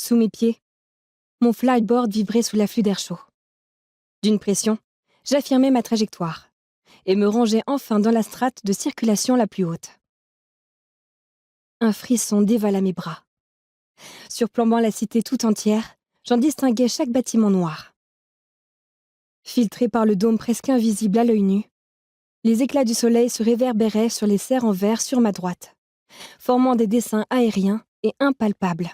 Sous mes pieds, mon flyboard vibrait sous l'afflux d'air chaud. D'une pression, j'affirmais ma trajectoire et me rangeais enfin dans la strate de circulation la plus haute. Un frisson dévala mes bras. Surplombant la cité tout entière, j'en distinguais chaque bâtiment noir. Filtrés par le dôme presque invisible à l'œil nu, les éclats du soleil se réverbéraient sur les serres en verre sur ma droite, formant des dessins aériens et impalpables.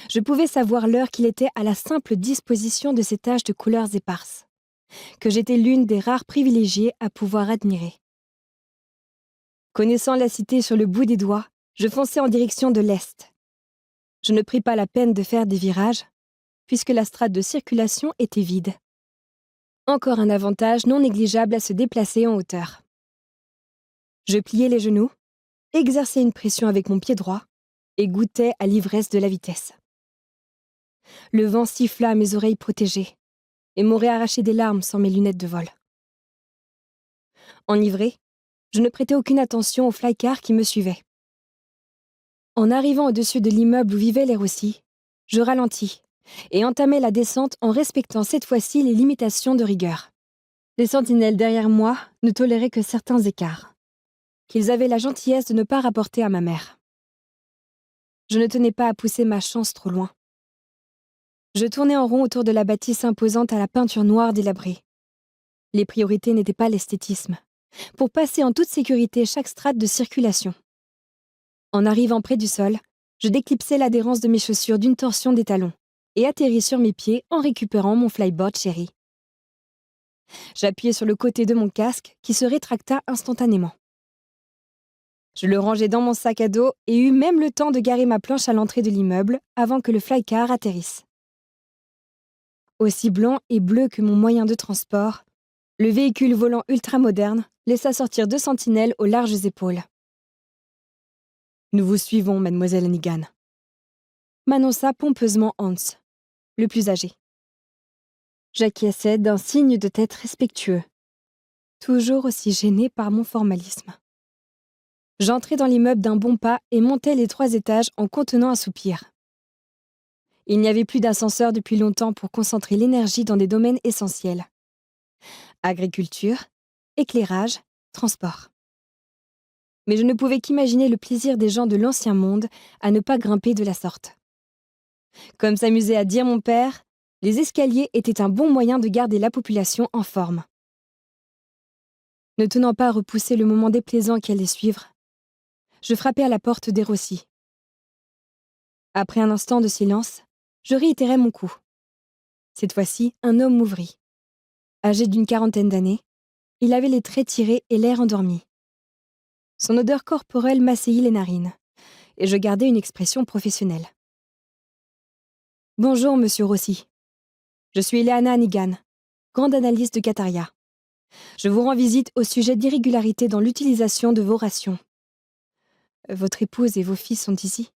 Je pouvais savoir l'heure qu'il était à la simple disposition de ces taches de couleurs éparses, que j'étais l'une des rares privilégiées à pouvoir admirer. Connaissant la cité sur le bout des doigts, je fonçais en direction de l'est. Je ne pris pas la peine de faire des virages, puisque la strate de circulation était vide. Encore un avantage non négligeable à se déplacer en hauteur. Je pliai les genoux, exerçais une pression avec mon pied droit et goûtais à l'ivresse de la vitesse. Le vent siffla à mes oreilles protégées et m'aurait arraché des larmes sans mes lunettes de vol. Enivré, je ne prêtais aucune attention au flycar qui me suivait. En arrivant au-dessus de l'immeuble où vivaient les Rossi, je ralentis et entamai la descente en respectant cette fois-ci les limitations de rigueur. Les sentinelles derrière moi ne toléraient que certains écarts, qu'ils avaient la gentillesse de ne pas rapporter à ma mère. Je ne tenais pas à pousser ma chance trop loin. Je tournais en rond autour de la bâtisse imposante à la peinture noire délabrée. Les priorités n'étaient pas l'esthétisme, pour passer en toute sécurité chaque strate de circulation. En arrivant près du sol, je déclipsai l'adhérence de mes chaussures d'une torsion des talons et atterris sur mes pieds en récupérant mon flyboard chéri. J'appuyai sur le côté de mon casque qui se rétracta instantanément. Je le rangeai dans mon sac à dos et eus même le temps de garer ma planche à l'entrée de l'immeuble avant que le flycar atterrisse. Aussi blanc et bleu que mon moyen de transport, le véhicule volant ultramoderne laissa sortir 2 sentinelles aux larges épaules. « Nous vous suivons, mademoiselle Hannigan », m'annonça pompeusement Hans, le plus âgé. J'acquiesçai d'un signe de tête respectueux, toujours aussi gêné par mon formalisme. J'entrai dans l'immeuble d'un bon pas et montai les 3 étages en contenant un soupir. Il n'y avait plus d'ascenseur depuis longtemps pour concentrer l'énergie dans des domaines essentiels. Agriculture, éclairage, transport. Mais je ne pouvais qu'imaginer le plaisir des gens de l'ancien monde à ne pas grimper de la sorte. Comme s'amusait à dire mon père, les escaliers étaient un bon moyen de garder la population en forme. Ne tenant pas à repousser le moment déplaisant qui allait suivre, je frappai à la porte des Rossi. Après un instant de silence, je réitérai mon coup. Cette fois-ci, un homme m'ouvrit. Âgé d'une 40aine d'années, il avait les traits tirés et l'air endormi. Son odeur corporelle m'assaillit les narines, et je gardai une expression professionnelle. « Bonjour, monsieur Rossi. Je suis Eleana Hannigan, grande analyste de Cataria. Je vous rends visite au sujet d'irrégularités dans l'utilisation de vos rations. Votre épouse et vos fils sont ici ?